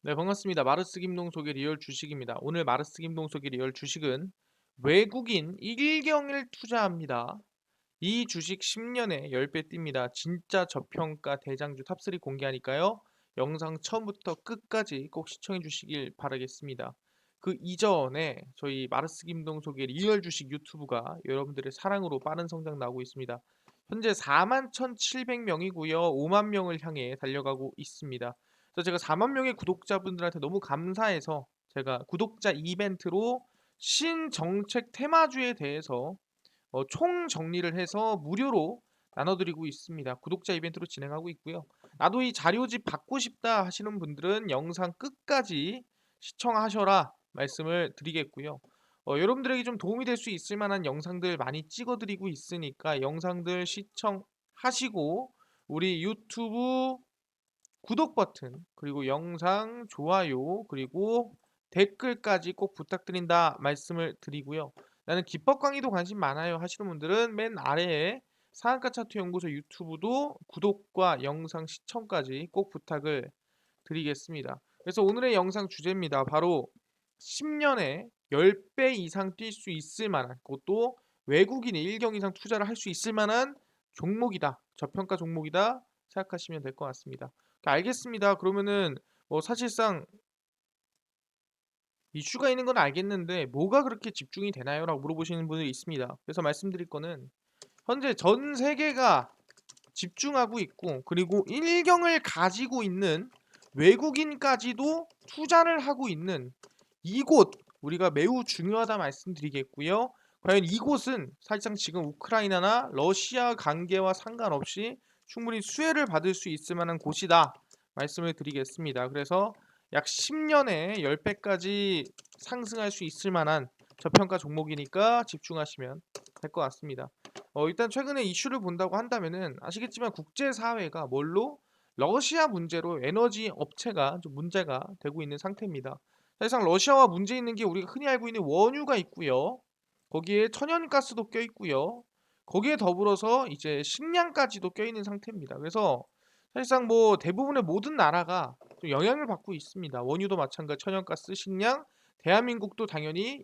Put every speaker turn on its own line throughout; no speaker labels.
네, 반갑습니다. 마르스 김동석의 리얼 주식입니다. 오늘 마르스 김동석의 리얼 주식은 외국인 일경을 투자합니다. 이 주식 10년에 10배 뜁니다. 진짜 저평가 대장주 탑3 공개하니까요. 영상 처음부터 끝까지 꼭 시청해 주시길 바라겠습니다. 그 이전에 저희 마르스 김동석의 리얼 주식 유튜브가 여러분들의 사랑으로 빠른 성장 나오고 있습니다. 현재 4만 1,700명이고요. 5만 명을 향해 달려가고 있습니다. 그래서 제가 4만 명의 구독자분들한테 너무 감사해서 제가 구독자 이벤트로 신정책 테마주에 대해서 총 정리를 해서 무료로 나눠드리고 있습니다. 구독자 이벤트로 진행하고 있고요. 나도 이 자료집 받고 싶다 하시는 분들은 영상 끝까지 시청하셔라 말씀을 드리겠고요. 여러분들에게 좀 도움이 될 수 있을 만한 영상들 많이 찍어드리고 있으니까 영상들 시청하시고 우리 유튜브 구독 버튼 그리고 영상 좋아요 그리고 댓글까지 꼭 부탁드린다 말씀을 드리고요. 나는 기법 강의도 관심 많아요 하시는 분들은 맨 아래에 상한가 차트 연구소 유튜브도 구독과 영상 시청까지 꼭 부탁을 드리겠습니다. 그래서 오늘의 영상 주제입니다. 바로 10년에 10배 이상 뛸 수 있을 만한 그것도 외국인이 1경 이상 투자를 할 수 있을 만한 종목이다. 저평가 종목이다 생각하시면 될 것 같습니다. 알겠습니다. 그러면은 사실상 이슈가 있는 건 알겠는데 뭐가 그렇게 집중이 되나요? 라고 물어보시는 분들이 있습니다. 그래서 말씀드릴 거는 현재 전 세계가 집중하고 있고 그리고 일경을 가지고 있는 외국인까지도 투자를 하고 있는 이곳 우리가 매우 중요하다 말씀드리겠고요. 과연 이곳은 사실상 지금 우크라이나나 러시아 관계와 상관없이 충분히 수혜를 받을 수 있을 만한 곳이다 말씀을 드리겠습니다. 그래서 약 10년에 10배까지 상승할 수 있을 만한 저평가 종목이니까 집중하시면 될 것 같습니다. 일단 최근에 이슈를 본다고 한다면은 아시겠지만 국제사회가 뭘로 러시아 문제로 에너지 업체가 좀 문제가 되고 있는 상태입니다. 사실상 러시아와 문제 있는 게 우리가 흔히 알고 있는 원유가 있고요. 거기에 천연가스도 껴 있고요. 거기에 더불어서 이제 식량까지도 껴 있는 상태입니다. 그래서 사실상 대부분의 모든 나라가 좀 영향을 받고 있습니다. 원유도 마찬가지, 천연가스, 식량, 대한민국도 당연히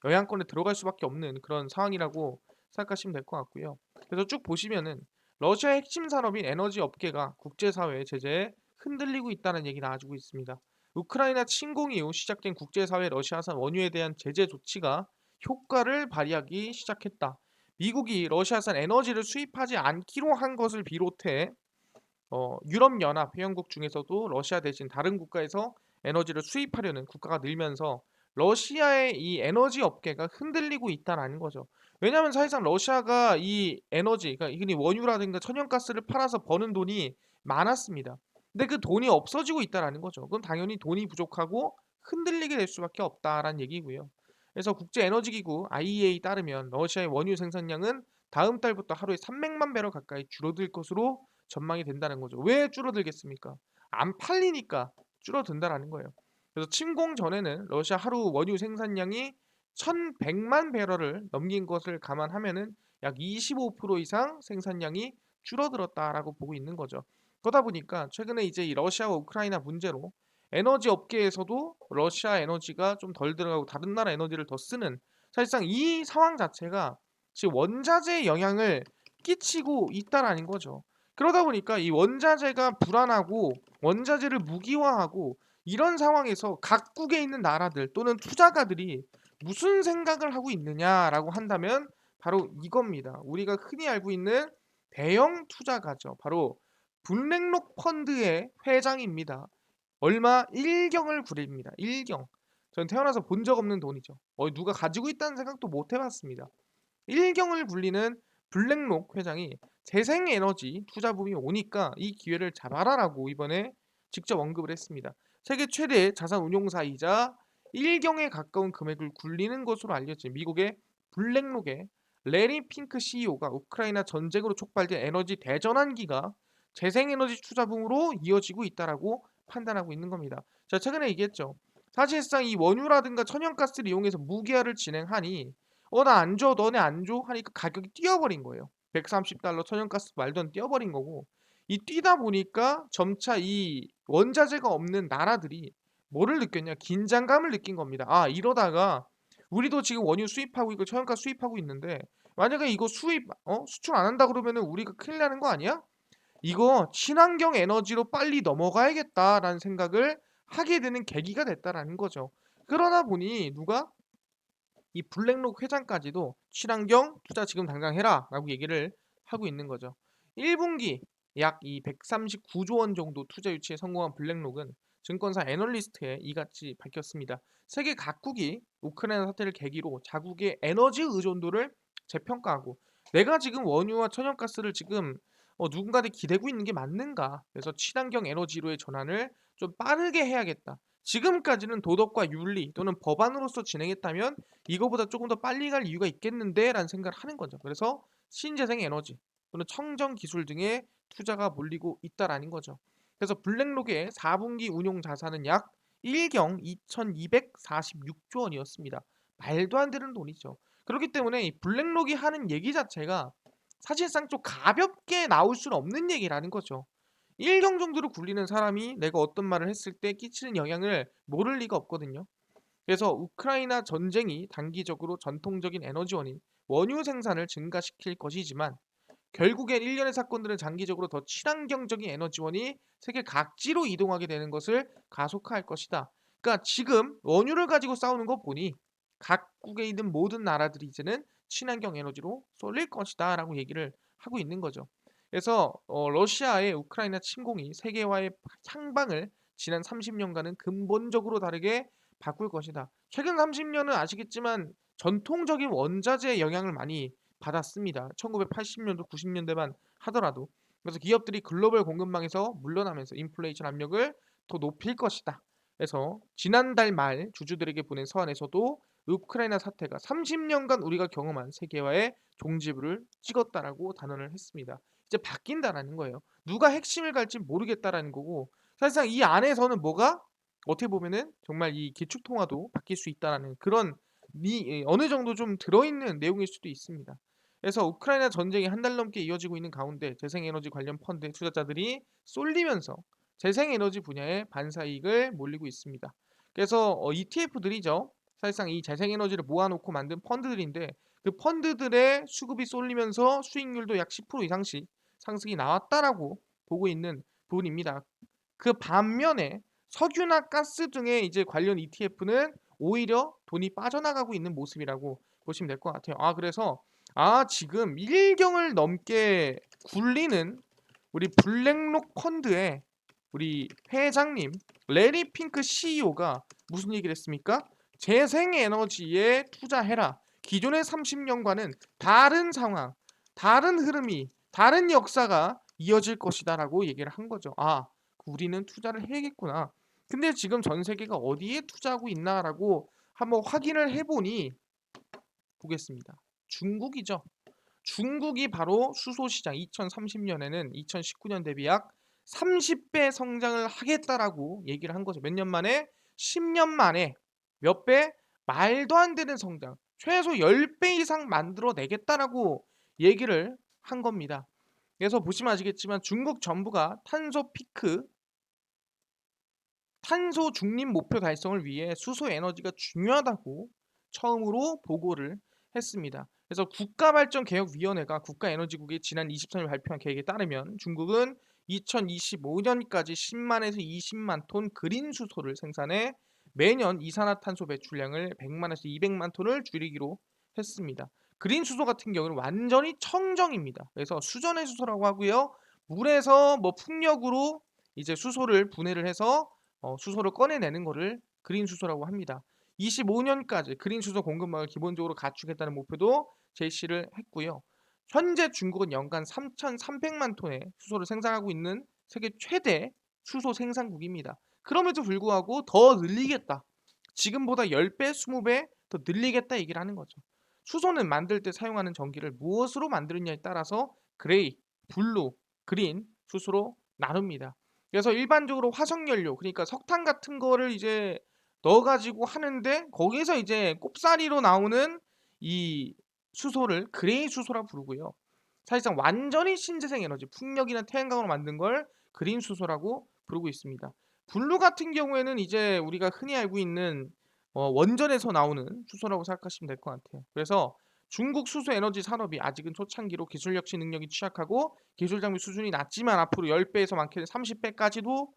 영향권에 들어갈 수밖에 없는 그런 상황이라고 생각하시면 될 것 같고요. 그래서 쭉 보시면은 러시아의 핵심 산업인 에너지 업계가 국제사회 제재에 흔들리고 있다는 얘기 나와주고 있습니다. 우크라이나 침공 이후 시작된 국제사회 러시아산 원유에 대한 제재 조치가 효과를 발휘하기 시작했다. 미국이 러시아산 에너지를 수입하지 않기로 한 것을 비롯해 유럽연합 회원국 중에서도 러시아 대신 다른 국가에서 에너지를 수입하려는 국가가 늘면서 러시아의 이 에너지 업계가 흔들리고 있다라는 거죠. 왜냐하면 사실상 러시아가 이 에너지, 그러니까 이 원유라든가 천연가스를 팔아서 버는 돈이 많았습니다. 근데 그 돈이 없어지고 있다라는 거죠. 그럼 당연히 돈이 부족하고 흔들리게 될 수밖에 없다라는 얘기고요. 그래서 국제에너지기구 IEA 따르면 러시아의 원유 생산량은 다음 달부터 하루에 300만 배럴 가까이 줄어들 것으로 전망이 된다는 거죠. 왜 줄어들겠습니까? 안 팔리니까 줄어든다라는 거예요. 그래서 침공 전에는 러시아 하루 원유 생산량이 1,100만 배럴을 넘긴 것을 감안하면은 약 25% 이상 생산량이 줄어들었다라고 보고 있는 거죠. 그러다 보니까 최근에 이제 이 러시아와 우크라이나 문제로 에너지 업계에서도 러시아 에너지가 좀 덜 들어가고 다른 나라 에너지를 더 쓰는 사실상 이 상황 자체가 지금 원자재에 영향을 끼치고 있다라는 거죠. 그러다 보니까 이 원자재가 불안하고 원자재를 무기화하고 이런 상황에서 각국에 있는 나라들 또는 투자가들이 무슨 생각을 하고 있느냐라고 한다면 바로 이겁니다. 우리가 흔히 알고 있는 대형 투자가죠. 바로 블랙록 펀드의 회장입니다. 얼마 1경을 구립니다. 1경. 전 태어나서 본 적 없는 돈이죠. 누가 가지고 있다는 생각도 못 해봤습니다. 1경을 굴리는 블랙록 회장이 재생에너지 투자 붐이 오니까 이 기회를 잡아라라고 이번에 직접 언급을 했습니다. 세계 최대 자산 운용사이자 1경에 가까운 금액을 굴리는 것으로 알려진 미국의 블랙록의 레리 핑크 CEO가 우크라이나 전쟁으로 촉발된 에너지 대전환기가 재생에너지 투자 붐으로 이어지고 있다라고 판단하고 있는 겁니다. 제가 최근에 얘기했죠. 사실상 이 원유라든가 천연가스를 이용해서 무기화를 진행하니 나 안 줘, 너네 안 줘? 하니까 가격이 뛰어버린 거예요. 130달러 천연가스 말도 안 뛰어버린 거고 이 뛰다 보니까 점차 이 원자재가 없는 나라들이 뭐를 느꼈냐? 긴장감을 느낀 겁니다. 아, 이러다가 우리도 지금 원유 수입하고 있고 천연가스 수입하고 있는데 만약에 이거 수출 안 한다 그러면은 우리가 큰일 나는 거 아니야? 이거 '친환경 에너지로 빨리 넘어가야겠다.'라는 생각을 하게 되는 계기가 됐다라는 거죠. 그러다 보니 누가 이 블랙록 회장까지도 "친환경 투자 지금 당장 해라."라고 얘기를 하고 있는 거죠. 1 분기 약 이 139조 원 정도 투자 유치에 성공한 블랙록은 증권사 애널리스트에 이같이 밝혔습니다. 세계 각국이 우크라이나 사태를 계기로 자국의 에너지 의존도를 재평가하고 '내가 지금 원유와 천연가스를 지금 누군가한테 기대고 있는 게 맞는가? 그래서 친환경 에너지로의 전환을 좀 빠르게 해야겠다. 지금까지는 도덕과 윤리 또는 법안으로서 진행했다면 이거보다 조금 더 빨리 갈 이유가 있겠는데라는 생각을 하는 거죠. 그래서 신재생 에너지 또는 청정 기술 등에 투자가 몰리고 있다라는 거죠. 그래서 블랙록의 4분기 운용 자산은 약 1경 2,246조 원이었습니다. 말도 안 되는 돈이죠. 그렇기 때문에 이 블랙록이 하는 얘기 자체가 사실상 좀 가볍게 나올 수는 없는 얘기라는 거죠. 1경 정도로 굴리는 사람이 내가 어떤 말을 했을 때 끼치는 영향을 모를 리가 없거든요. 그래서 우크라이나 전쟁이 단기적으로 전통적인 에너지원인 원유 생산을 증가시킬 것이지만 결국엔 일련의 사건들은 장기적으로 더 친환경적인 에너지원이 세계 각지로 이동하게 되는 것을 가속화할 것이다. 그러니까 지금 원유를 가지고 싸우는 거 보니 각국에 있는 모든 나라들이 이제는 친환경 에너지로 쏠릴 것이다라고 얘기를 하고 있는 거죠. 그래서 러시아의 우크라이나 침공이 세계화의 향방을 지난 30년간은 근본적으로 다르게 바꿀 것이다. 최근 30년은 아시겠지만 전통적인 원자재의 영향을 많이 받았습니다. 1980년도 90년대만 하더라도. 그래서 기업들이 글로벌 공급망에서 물러나면서 인플레이션 압력을 더 높일 것이다. 그래서 지난달 말 주주들에게 보낸 서한에서도 우크라이나 사태가 30년간 우리가 경험한 세계화의 종지부를 찍었다라고 단언을 했습니다. 이제 바뀐다라는 거예요. 누가 핵심을 갈지 모르겠다라는 거고 사실상 이 안에서는 뭐가 어떻게 보면은 정말 이 기축통화도 바뀔 수 있다라는 그런 어느 정도 좀 들어있는 내용일 수도 있습니다. 그래서 우크라이나 전쟁이 한 달 넘게 이어지고 있는 가운데 재생에너지 관련 펀드의 투자자들이 쏠리면서 재생에너지 분야에 반사이익을 몰리고 있습니다. 그래서 ETF들이죠. 사실상 이 재생에너지를 모아놓고 만든 펀드들인데 그 펀드들의 수급이 쏠리면서 수익률도 약 10% 이상씩 상승이 나왔다라고 보고 있는 부분입니다. 그 반면에 석유나 가스 등의 이제 관련 ETF는 오히려 돈이 빠져나가고 있는 모습이라고 보시면 될 것 같아요. 그래서 지금 1경을 넘게 굴리는 우리 블랙록 펀드의 우리 회장님 레리 핑크 CEO가 무슨 얘기를 했습니까? 재생에너지에 투자해라. 기존의 30년과는 다른 상황, 다른 흐름이, 다른 역사가 이어질 것이다라고 얘기를 한 거죠. 우리는 투자를 해야겠구나. 근데 지금 전 세계가 어디에 투자하고 있나라고 한번 확인을 해보니 보겠습니다. 중국이죠. 중국이 바로 수소 시장 2030년에는 2019년 대비 약 30배 성장을 하겠다라고 얘기를 한 거죠. 몇 년 만에? 10년 만에 몇 배? 말도 안 되는 성장. 최소 10배 이상 만들어 내겠다라고 얘기를 한 겁니다. 그래서 보시면 아시겠지만 중국 정부가 탄소 중립 목표 달성을 위해 수소 에너지가 중요하다고 처음으로 보고를 했습니다. 그래서 국가발전개혁위원회가 국가에너지국이 지난 23일 발표한 계획에 따르면 중국은 2025년까지 10만에서 20만 톤 그린 수소를 생산해 매년 이산화탄소 배출량을 100만에서 200만 톤을 줄이기로 했습니다. 그린 수소 같은 경우는 완전히 청정입니다. 그래서 수전의 수소라고 하고요. 물에서 풍력으로 이제 수소를 분해를 해서 수소를 꺼내내는 거를 그린 수소라고 합니다. 25년까지 그린 수소 공급망을 기본적으로 갖추겠다는 목표도 제시를 했고요. 현재 중국은 연간 3,300만 톤의 수소를 생산하고 있는 세계 최대 수소 생산국입니다. 그럼에도 불구하고 더 늘리겠다. 지금보다 10배, 20배 더 늘리겠다 얘기를 하는 거죠. 수소는 만들 때 사용하는 전기를 무엇으로 만드느냐에 따라서 그레이, 블루, 그린 수소로 나눕니다. 그래서 일반적으로 화석연료 그러니까 석탄 같은 거를 이제 넣어 가지고 하는데 거기서 이제 꼽사리로 나오는 이 수소를 그레이 수소라 부르고요. 사실상 완전히 신재생 에너지, 풍력이나 태양광으로 만든 걸 그린 수소라고 부르고 있습니다. 블루 같은 경우에는 이제 우리가 흔히 알고 있는 원전에서 나오는 수소라고 생각하시면 될 것 같아요. 그래서 중국 수소 에너지 산업이 아직은 초창기로 기술 혁신 능력이 취약하고 기술 장비 수준이 낮지만 앞으로 10배에서 많게는 30배까지도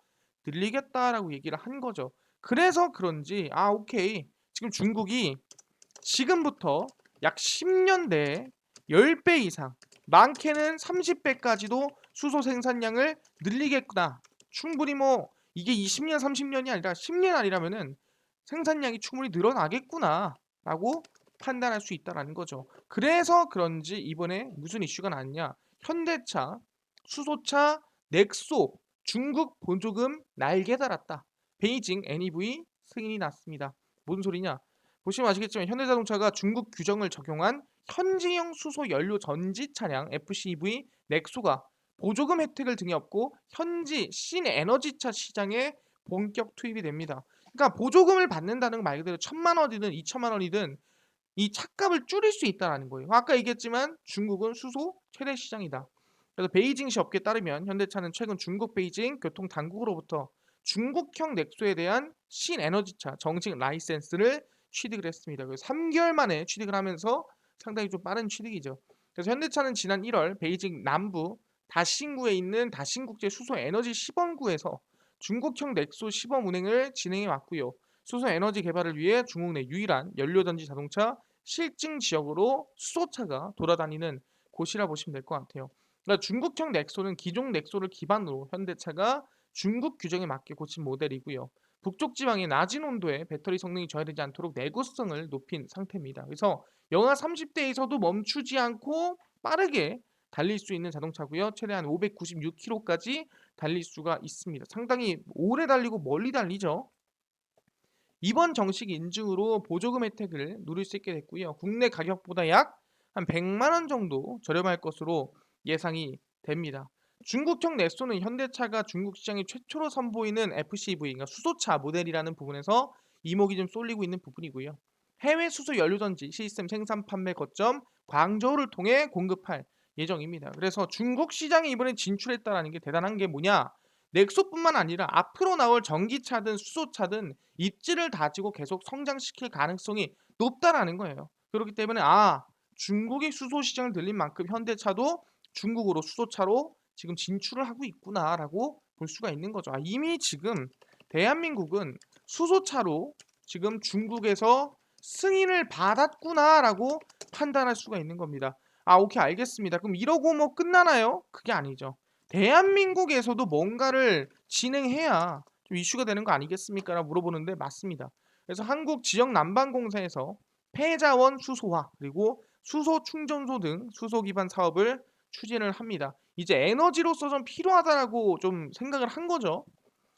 늘리겠다라고 얘기를 한 거죠. 그래서 그런지 오케이. 지금 중국이 지금부터 약 10년 내에 10배 이상, 많게는 30배까지도 수소 생산량을 늘리겠구나. 충분히 뭐 이게 20년, 30년이 아니라 10년 아니라면은 생산량이 충분히 늘어나겠구나라고 판단할 수 있다라는 거죠. 그래서 그런지 이번에 무슨 이슈가 났냐? 현대차, 수소차, 넥소, 중국 보조금 날개 달았다. 베이징 NEV 승인이 났습니다. 뭔 소리냐? 보시면 아시겠지만 현대자동차가 중국 규정을 적용한 현지형 수소 연료 전지 차량 FCEV 넥소가 보조금 혜택을 등에 업고 현지 신에너지차 시장에 본격 투입이 됩니다. 그러니까 보조금을 받는다는 말 그대로 1,000만 원이든 2천만 원이든 이 차값을 줄일 수 있다는 거예요. 아까 얘기했지만 중국은 수소 최대 시장이다. 그래서 베이징시 업계에 따르면 현대차는 최근 중국 베이징 교통 당국으로부터 중국형 넥소에 대한 신에너지차 정식 라이센스를 취득을 했습니다. 그래서 3개월 만에 취득을 하면서 상당히 좀 빠른 취득이죠. 그래서 현대차는 지난 1월 베이징 남부 다신구에 있는 다신국제 수소 에너지 시범구에서 중국형 넥소 시범 운행을 진행해 왔고요. 수소 에너지 개발을 위해 중국 내 유일한 연료전지 자동차 실증 지역으로 수소차가 돌아다니는 곳이라 보시면 될 것 같아요. 그러니까 중국형 넥소는 기존 넥소를 기반으로 현대차가 중국 규정에 맞게 고친 모델이고요. 북쪽 지방의 낮은 온도에 배터리 성능이 저하되지 않도록 내구성을 높인 상태입니다. 그래서 영하 30대에서도 멈추지 않고 빠르게 달릴 수 있는 자동차고요. 최대한 596km까지 달릴 수가 있습니다. 상당히 오래 달리고 멀리 달리죠. 이번 정식 인증으로 보조금 혜택을 누릴 수 있게 됐고요. 국내 가격보다 약 한 100만 원 정도 저렴할 것으로 예상이 됩니다. 중국형 넥소는 현대차가 중국 시장에 최초로 선보이는 FCV, 그러니까 수소차 모델이라는 부분에서 이목이 좀 쏠리고 있는 부분이고요. 해외 수소 연료전지 시스템 생산 판매 거점 광저우를 통해 공급할 예정입니다. 그래서 중국 시장에 이번에 진출했다는 게 대단한 게 뭐냐? 넥소뿐만 아니라 앞으로 나올 전기차든 수소차든 입지를 다지고 계속 성장시킬 가능성이 높다라는 거예요. 그렇기 때문에 중국이 수소 시장을 늘린 만큼 현대차도 중국으로 수소차로 지금 진출을 하고 있구나라고 볼 수가 있는 거죠. 이미 지금 대한민국은 수소차로 지금 중국에서 승인을 받았구나라고 판단할 수가 있는 겁니다. 오케이 알겠습니다. 그럼 이러고 뭐 끝나나요? 그게 아니죠. 대한민국에서도 뭔가를 진행해야 좀 이슈가 되는 거 아니겠습니까? 라고 물어보는데 맞습니다. 그래서 한국지역난방공사에서 폐자원 수소화 그리고 수소 충전소 등 수소 기반 사업을 추진을 합니다. 이제 에너지로서 좀 필요하다라고 좀 생각을 한 거죠.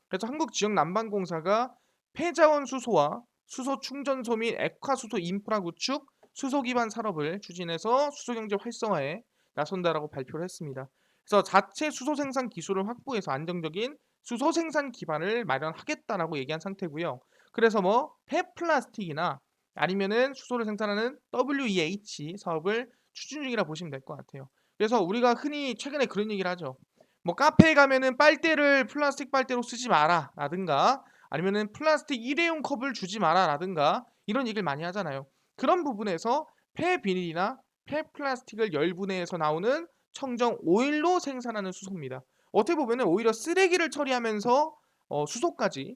그래서 한국지역난방공사가 폐자원 수소와 수소 충전소 및 액화수소 인프라 구축, 수소 기반 산업을 추진해서 수소 경제 활성화에 나선다라고 발표를 했습니다. 그래서 자체 수소 생산 기술을 확보해서 안정적인 수소 생산 기반을 마련하겠다라고 얘기한 상태고요. 그래서 뭐 폐플라스틱이나 아니면은 수소를 생산하는 WEH 사업을 추진 중이라 보시면 될 것 같아요. 그래서 우리가 흔히 최근에 그런 얘기를 하죠. 뭐 카페에 가면은 빨대를 플라스틱 빨대로 쓰지 마라라든가 아니면은 플라스틱 일회용 컵을 주지 마라라든가 이런 얘기를 많이 하잖아요. 그런 부분에서 폐비닐이나 폐플라스틱을 열분해해서 나오는 청정 오일로 생산하는 수소입니다. 어떻게 보면은 오히려 쓰레기를 처리하면서 수소까지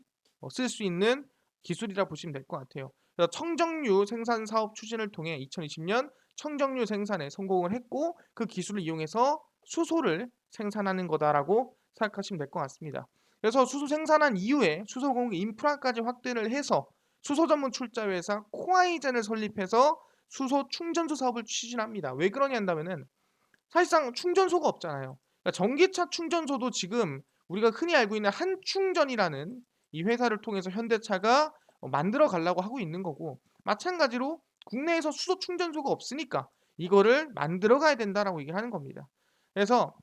쓸 수 있는 기술이라 보시면 될 것 같아요. 그래서 청정유 생산 사업 추진을 통해 2020년 청정유 생산에 성공을 했고 그 기술을 이용해서 수소를 생산하는 거다라고 생각하시면 될 것 같습니다. 그래서 수소 생산한 이후에 수소 공급 인프라까지 확대를 해서 수소 전문 출자 회사 코아이젠을 설립해서 수소 충전소 사업을 추진합니다. 왜 그러냐 한다면은 사실상 충전소가 없잖아요. 그러니까 전기차 충전소도 지금 우리가 흔히 알고 있는 한충전이라는 이 회사를 통해서 현대차가 만들어 가려고 하고 있는 거고 마찬가지로 국내에서 수소 충전소가 없으니까 이거를 만들어 가야 된다라고 얘기를 하는 겁니다. 그래서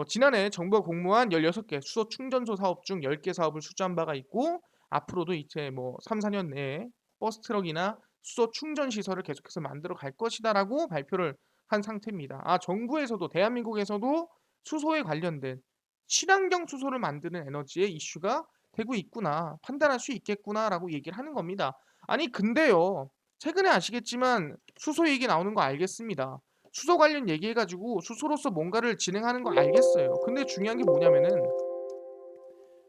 지난해 정부가 공모한 16개 수소 충전소 사업 중 10개 사업을 수주한 바가 있고 앞으로도 이제 뭐 3, 4년 내에 버스 트럭이나 수소 충전 시설을 계속해서 만들어 갈 것이다라고 발표를 한 상태입니다. 정부에서도 대한민국에서도 수소에 관련된 친환경 수소를 만드는 에너지의 이슈가 되고 있구나. 판단할 수 있겠구나라고 얘기를 하는 겁니다. 아니 근데요. 최근에 아시겠지만 수소 얘기 나오는 거 알겠습니다. 수소 관련 얘기해 가지고 수소로서 뭔가를 진행하는 거 알겠어요. 근데 중요한 게 뭐냐면은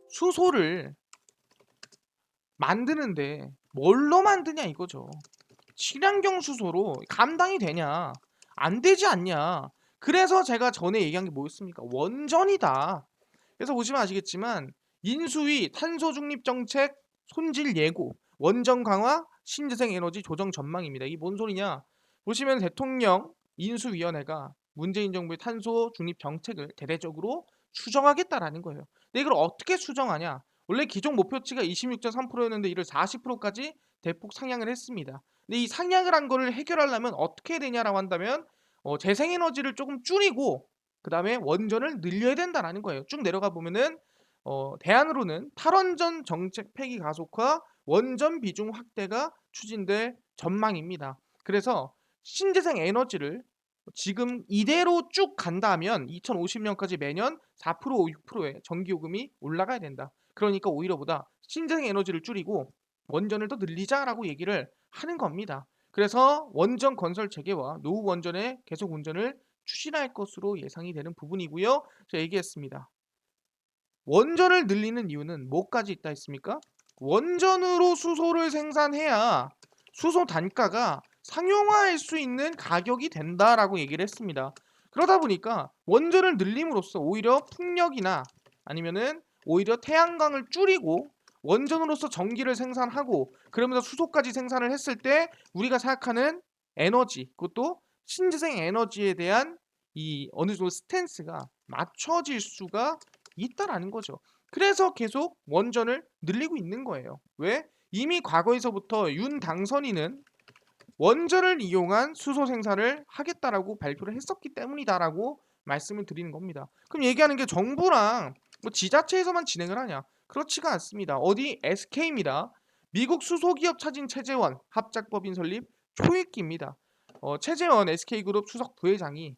수소를 만드는데 뭘로 만드냐 이거죠. 친환경 수소로 감당이 되냐? 안 되지 않냐? 그래서 제가 전에 얘기한 게 뭐였습니까? 원전이다. 그래서 보시면 아시겠지만 인수위 탄소 중립 정책 손질 예고, 원전 강화, 신재생 에너지 조정 전망입니다. 이게 뭔 소리냐? 보시면 대통령 인수위원회가 문재인 정부의 탄소 중립 정책을 대대적으로 수정하겠다라는 거예요. 근데 이걸 어떻게 수정하냐? 원래 기존 목표치가 26.3%였는데 이를 40%까지 대폭 상향을 했습니다. 근데 이 상향을 한 거를 해결하려면 어떻게 해야 되냐라고 한다면 재생에너지를 조금 줄이고 그다음에 원전을 늘려야 된다라는 거예요. 쭉 내려가 보면은 대안으로는 탈원전 정책 폐기 가속화, 원전 비중 확대가 추진될 전망입니다. 그래서 신재생 에너지를 지금 이대로 쭉 간다면 2050년까지 매년 4% 6%의 전기요금이 올라가야 된다. 그러니까 오히려보다 신재생 에너지를 줄이고 원전을 더 늘리자라고 얘기를 하는 겁니다. 그래서 원전 건설 재개와 노후 원전의 계속 운전을 추진할 것으로 예상이 되는 부분이고요. 제가 얘기했습니다. 원전을 늘리는 이유는 뭐까지 있다 했습니까? 원전으로 수소를 생산해야 수소 단가가 상용화할 수 있는 가격이 된다라고 얘기를 했습니다. 그러다 보니까 원전을 늘림으로써 오히려 풍력이나 아니면은 오히려 태양광을 줄이고 원전으로서 전기를 생산하고 그러면서 수소까지 생산을 했을 때 우리가 생각하는 에너지 그것도 신재생 에너지에 대한 이 어느 정도 스탠스가 맞춰질 수가 있다라는 거죠. 그래서 계속 원전을 늘리고 있는 거예요. 왜? 이미 과거에서부터 윤 당선인은 원전을 이용한 수소 생산을 하겠다라고 발표를 했었기 때문이다라고 말씀을 드리는 겁니다. 그럼 얘기하는 게 정부랑 뭐 지자체에서만 진행을 하냐? 그렇지가 않습니다. 어디 SK입니다. 미국 수소기업 차진 최재원 합작법인 설립 초읽기입니다. 최재원 SK그룹 수석 부회장이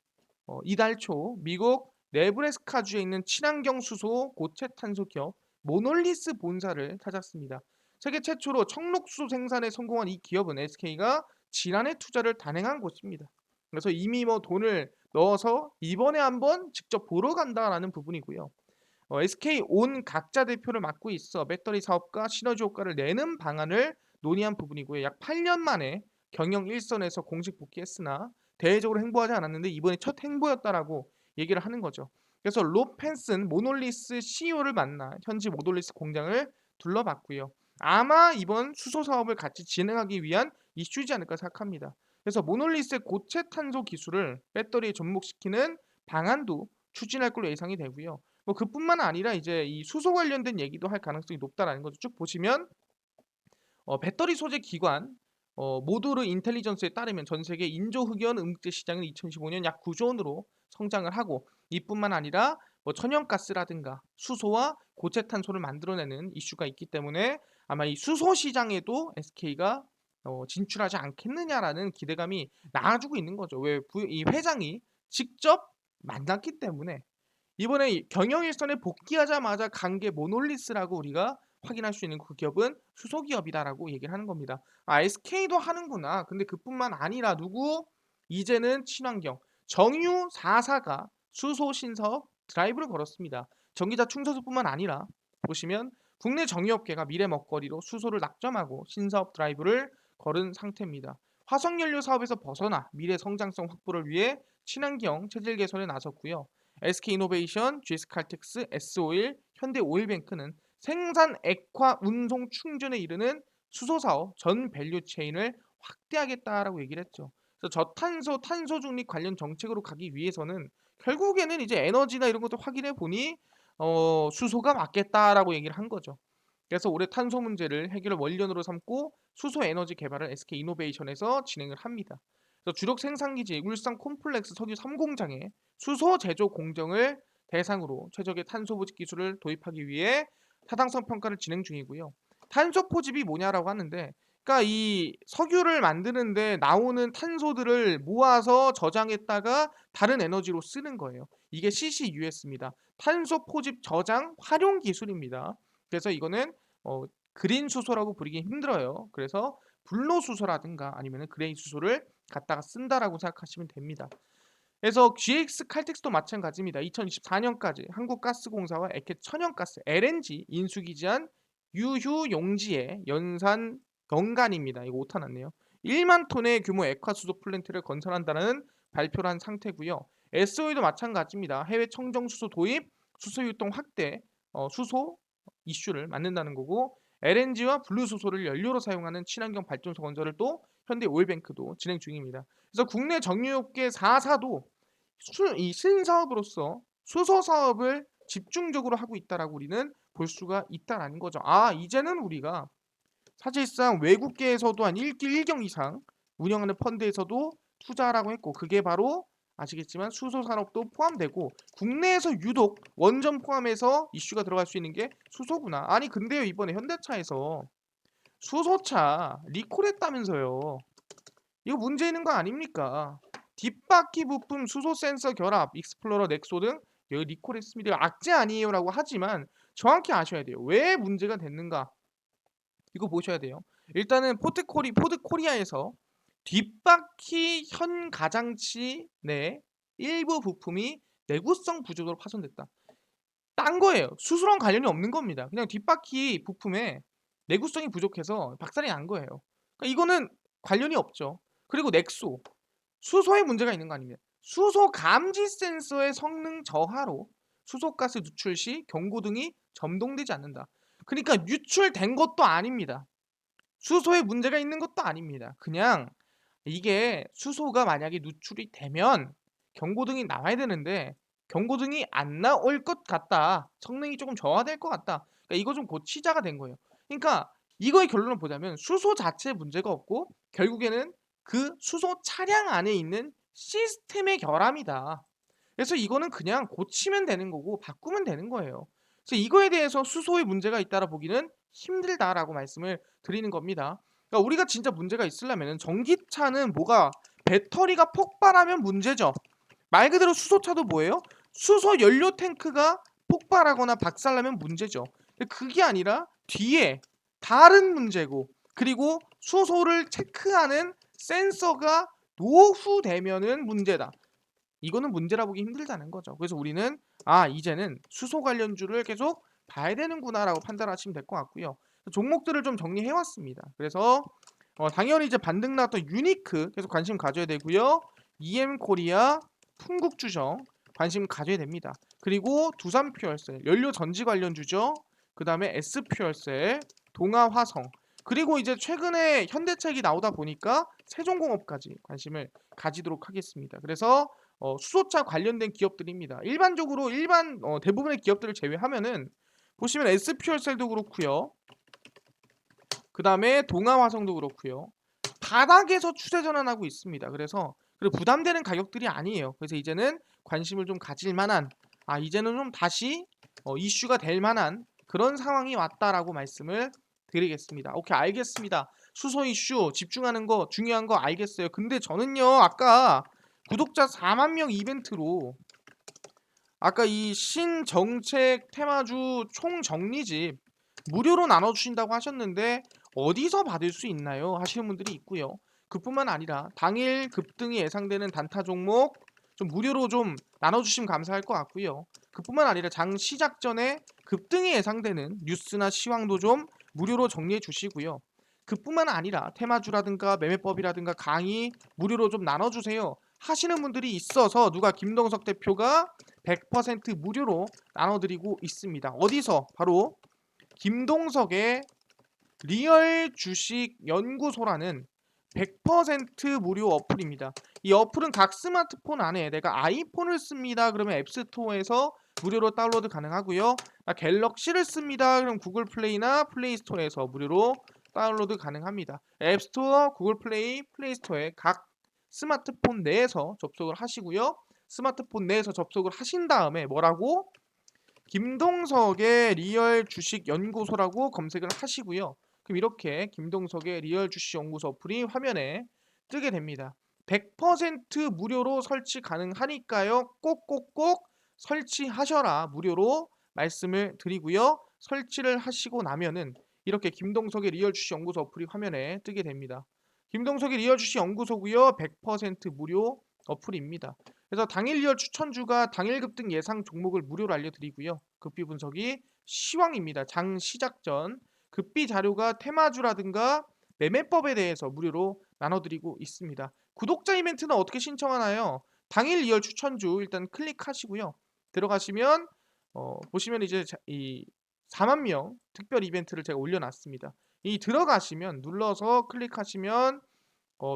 이달 초 미국 네브래스카주에 있는 친환경 수소 고체 탄소 기업 모놀리스 본사를 찾았습니다. 세계 최초로 청록수소 생산에 성공한 이 기업은 SK가 지난해 투자를 단행한 곳입니다. 그래서 이미 뭐 돈을 넣어서 이번에 한번 직접 보러 간다라는 부분이고요. SK 온 각자 대표를 맡고 있어 배터리 사업과 시너지 효과를 내는 방안을 논의한 부분이고요. 약 8년 만에 경영 일선에서 공식 복귀했으나 대외적으로 행보하지 않았는데 이번에 첫 행보였다라고 얘기를 하는 거죠. 그래서 로 펜슨 모놀리스 CEO를 만나 현지 모놀리스 공장을 둘러봤고요. 아마 이번 수소 사업을 같이 진행하기 위한 이슈지 않을까 생각합니다. 그래서 모놀리스의 고체 탄소 기술을 배터리에 접목시키는 방안도 추진할 걸로 예상이 되고요. 뭐 그뿐만 아니라 이제 이 수소 관련된 얘기도 할 가능성이 높다라는 거죠. 쭉 보시면 배터리 소재 기관 모두르 인텔리전스에 따르면 전 세계 인조 흑연 음극재 시장은 2015년 약 9조 원으로 성장을 하고 이뿐만 아니라 뭐 천연가스라든가 수소와 고체 탄소를 만들어내는 이슈가 있기 때문에 아마 이 수소 시장에도 SK가 진출하지 않겠느냐라는 기대감이 나아지고 있는 거죠. 왜 이 회장이 직접 만났기 때문에 이번에 경영일선에 복귀하자마자 간 게 모놀리스라고 우리가 확인할 수 있는 그 기업은 수소 기업이다라고 얘기를 하는 겁니다. 아, SK도 하는구나. 근데 그뿐만 아니라 누구? 이제는 친환경 정유 4사가 수소 신사업 드라이브를 걸었습니다. 전기차 충전소뿐만 아니라 보시면 국내 정유업계가 미래 먹거리로 수소를 낙점하고 신사업 드라이브를 걸은 상태입니다. 화석연료 사업에서 벗어나 미래 성장성 확보를 위해 친환경 체질 개선에 나섰고요. SK이노베이션, GS칼텍스, S오일, 현대오일뱅크는 생산, 액화, 운송, 충전에 이르는 수소 사업 전 밸류 체인을 확대하겠다라고 얘기를 했죠. 그래서 저탄소, 탄소 중립 관련 정책으로 가기 위해서는 결국에는 이제 에너지나 이런 것도 확인해 보니 수소가 맞겠다라고 얘기를 한 거죠. 그래서 올해 탄소 문제를 해결 원년으로 삼고 수소 에너지 개발을 SK이노베이션에서 진행을 합니다. 그래서 주력 생산기지 울산 콤플렉스 석유 3공장에 수소 제조 공정을 대상으로 최적의 탄소 보직 기술을 도입하기 위해 타당성 평가를 진행 중이고요. 탄소 포집이 뭐냐라고 하는데 그러니까 이 석유를 만드는데 나오는 탄소들을 모아서 저장했다가 다른 에너지로 쓰는 거예요. 이게 CCUS입니다. 탄소 포집 저장 활용 기술입니다. 그래서 이거는 그린 수소라고 부르기 힘들어요. 그래서 블루 수소라든가 아니면은 그레이 수소를 갖다가 쓴다라고 생각하시면 됩니다. 그래서 GX 칼텍스도 마찬가지입니다. 2024년까지 한국가스공사와 에켓 천연가스 LNG 인수기지한 유휴 용지의 연산 연간입니다. 이거 오타 났네요. 1만 톤의 규모 액화수소 플랜트를 건설한다는 발표를 한 상태고요. SOE도 마찬가지입니다. 해외 청정 수소 도입, 수소 유통 확대, 수소 이슈를 만든다는 거고 LNG와 블루 수소를 연료로 사용하는 친환경 발전소 건설을 또 현대 오일뱅크도 진행 중입니다. 그래서 국내 정유업계 4사도 이 신사업으로서 수소 사업을 집중적으로 하고 있다라고 우리는 볼 수가 있다라는 거죠. 이제는 우리가 사실상 외국계에서도 한 1경 이상 운영하는 펀드에서도 투자라고 했고 그게 바로 아시겠지만 수소 산업도 포함되고 국내에서 유독 원전 포함해서 이슈가 들어갈 수 있는 게 수소구나. 아니 근데요 이번에 현대차에서 수소차 리콜했다면서요. 이거 문제 있는 거 아닙니까? 뒷바퀴 부품 수소 센서 결합, 익스플로러 넥소 등 여기 리콜했습니다. 이거 악재 아니에요라고 하지만 정확히 아셔야 돼요. 왜 문제가 됐는가? 이거 보셔야 돼요. 일단은 포드 코리아에서 뒷바퀴 현 가장치 내 일부 부품이 내구성 부족으로 파손됐다. 딴 거예요. 수소랑 관련이 없는 겁니다. 그냥 뒷바퀴 부품에 내구성이 부족해서 박살이 난 거예요. 그러니까 이거는 관련이 없죠. 그리고 넥소. 수소에 문제가 있는 거 아닙니다. 수소 감지 센서의 성능 저하로 수소가스 누출 시 경고등이 점동되지 않는다. 그러니까 유출된 것도 아닙니다. 수소에 문제가 있는 것도 아닙니다. 그냥 이게 수소가 만약에 누출이 되면 경고등이 나와야 되는데 경고등이 안 나올 것 같다. 성능이 조금 저하될 것 같다. 그러니까 이거 좀 고치자가 된 거예요. 그러니까 이거의 결론을 보자면 수소 자체에 문제가 없고 결국에는 그 수소 차량 안에 있는 시스템의 결함이다. 그래서 이거는 그냥 고치면 되는 거고 바꾸면 되는 거예요. 그래서 이거에 대해서 수소에 문제가 있다라 보기는 힘들다라고 말씀을 드리는 겁니다. 그러니까 우리가 진짜 문제가 있으려면 전기차는 뭐가 배터리가 폭발하면 문제죠. 말 그대로 수소차도 뭐예요? 수소 연료 탱크가 폭발하거나 박살나면 문제죠. 근데 그게 아니라 뒤에 다른 문제고 그리고 수소를 체크하는 센서가 노후되면은 문제다. 이거는 문제라 보기 힘들다는 거죠. 그래서 우리는 이제는 수소 관련주를 계속 봐야 되는구나라고 판단하시면 될 것 같고요. 종목들을 좀 정리해 왔습니다. 그래서 당연히 이제 반등 나왔던 유니크 계속 관심 가져야 되고요. EM 코리아, 풍국주정 관심 가져야 됩니다. 그리고 두산퓨얼셀 연료 전지 관련주죠. 그 다음에 S퓨얼셀, 동아화성 그리고 이제 최근에 현대차이 나오다 보니까 세종공업까지 관심을 가지도록 하겠습니다. 그래서 수소차 관련된 기업들입니다. 일반적으로 대부분의 기업들을 제외하면은 보시면 S퓨얼셀도 그렇고요. 그 다음에 동아화성도 그렇고요. 바닥에서 추세 전환하고 있습니다. 그래서 부담되는 가격들이 아니에요. 그래서 이제는 관심을 좀 가질 만한 이제는 좀 다시 이슈가 될 만한 그런 상황이 왔다라고 말씀을 드리겠습니다. 오케이 알겠습니다. 수소 이슈 집중하는 거 중요한 거 알겠어요. 근데 저는요 아까 구독자 4만 명 이벤트로 아까 이 신정책 테마주 총정리집 무료로 나눠주신다고 하셨는데 어디서 받을 수 있나요? 하시는 분들이 있고요. 그뿐만 아니라 당일 급등이 예상되는 단타 종목 좀 무료로 좀 나눠주시면 감사할 것 같고요. 그뿐만 아니라 장 시작 전에 급등이 예상되는 뉴스나 시황도 좀 무료로 정리해 주시고요. 그뿐만 아니라 테마주라든가 매매법이라든가 강의 무료로 좀 나눠주세요. 하시는 분들이 있어서 누가 김동석 대표가 100% 무료로 나눠드리고 있습니다. 어디서? 바로 김동석의 리얼 주식 연구소라는 100% 무료 어플입니다. 이 어플은 각 스마트폰 안에 내가 아이폰을 씁니다. 그러면 앱스토어에서 무료로 다운로드 가능하고요. 갤럭시를 씁니다. 그럼 구글 플레이나 플레이 스토어에서 무료로 다운로드 가능합니다. 앱스토어, 구글 플레이, 플레이 스토어에 각 스마트폰 내에서 접속을 하시고요. 스마트폰 내에서 접속을 하신 다음에 뭐라고? 김동석의 리얼 주식 연구소라고 검색을 하시고요. 그럼 이렇게 김동석의 리얼 주식 연구소 어플이 화면에 뜨게 됩니다. 100% 무료로 설치 가능하니까요. 꼭꼭꼭 설치하셔라 무료로 말씀을 드리고요. 설치를 하시고 나면은 이렇게 김동석의 리얼 주식 연구소 어플이 화면에 뜨게 됩니다. 김동석의 리얼 주식 연구소고요. 100% 무료 어플입니다. 그래서 당일 리얼 추천주가 당일 급등 예상 종목을 무료로 알려드리고요. 급비 분석이 시황입니다. 장 시작 전 급비 자료가 테마주라든가 매매법에 대해서 무료로 나눠드리고 있습니다. 구독자 이벤트는 어떻게 신청하나요? 당일 리얼 추천주 일단 클릭하시고요. 들어가시면 보시면 이제 이 4만 명 특별 이벤트를 제가 올려놨습니다. 이 들어가시면 눌러서 클릭하시면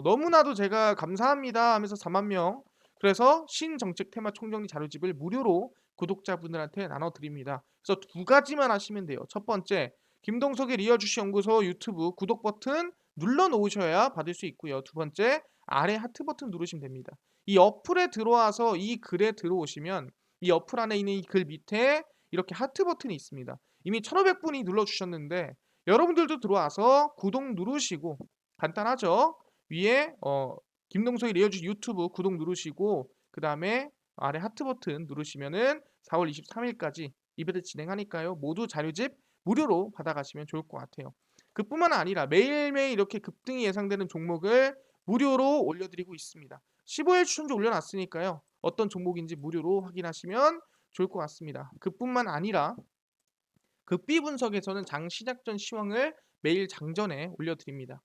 너무나도 제가 감사합니다 하면서 4만 명 그래서 신정책 테마 총정리 자료집을 무료로 구독자분들한테 나눠드립니다. 그래서 두 가지만 하시면 돼요. 첫 번째, 김동석의 리얼 주식 연구소 유튜브 구독 버튼 눌러 놓으셔야 받을 수 있고요. 두 번째, 아래 하트 버튼 누르시면 됩니다. 이 어플에 들어와서 이 글에 들어오시면 이 어플 안에 있는 이 글 밑에 이렇게 하트 버튼이 있습니다. 이미 1,500분이 눌러주셨는데 여러분들도 들어와서 구독 누르시고 간단하죠? 위에 김동석의 리얼주식 유튜브 구독 누르시고 그 다음에 아래 하트 버튼 누르시면은 4월 23일까지 이벤트 진행하니까요. 모두 자료집 무료로 받아가시면 좋을 것 같아요. 그뿐만 아니라 매일매일 이렇게 급등이 예상되는 종목을 무료로 올려드리고 있습니다. 15일 추천주 올려놨으니까요. 어떤 종목인지 무료로 확인하시면 좋을 것 같습니다. 그뿐만 아니라 급비 분석에서는 장 시작 전 시황을 매일 장전에 올려드립니다.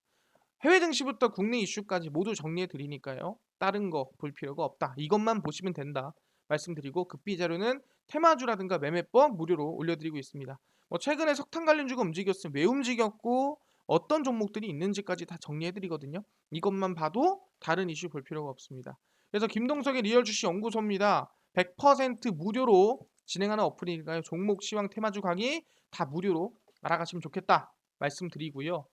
해외 증시부터 국내 이슈까지 모두 정리해 드리니까요. 다른 거 볼 필요가 없다. 이것만 보시면 된다. 말씀드리고 급비 자료는 테마주라든가 매매법 무료로 올려드리고 있습니다. 최근에 석탄 관련주가 움직였으면 왜 움직였고 어떤 종목들이 있는지까지 다 정리해 드리거든요. 이것만 봐도 다른 이슈 볼 필요가 없습니다. 그래서 김동석의 리얼 주식 연구소입니다. 100% 무료로 진행하는 어플이니까요. 종목 시황 테마주 강의 다 무료로 알아가시면 좋겠다 말씀드리고요.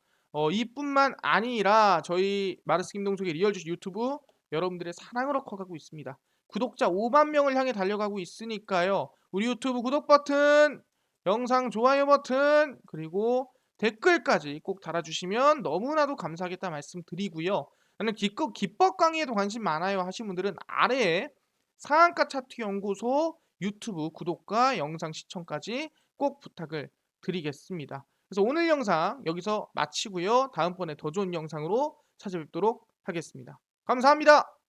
이뿐만 아니라 저희 마르스 김동석의 리얼 주식 유튜브 여러분들의 사랑으로 커가고 있습니다. 구독자 5만 명을 향해 달려가고 있으니까요. 우리 유튜브 구독 버튼, 영상 좋아요 버튼, 그리고 댓글까지 꼭 달아주시면 너무나도 감사하겠다 말씀드리고요. 나는 기법 강의에도 관심 많아요 하신 분들은 아래에 상한가 차트 연구소 유튜브 구독과 영상 시청까지 꼭 부탁을 드리겠습니다. 그래서 오늘 영상 여기서 마치고요. 다음번에 더 좋은 영상으로 찾아뵙도록 하겠습니다. 감사합니다.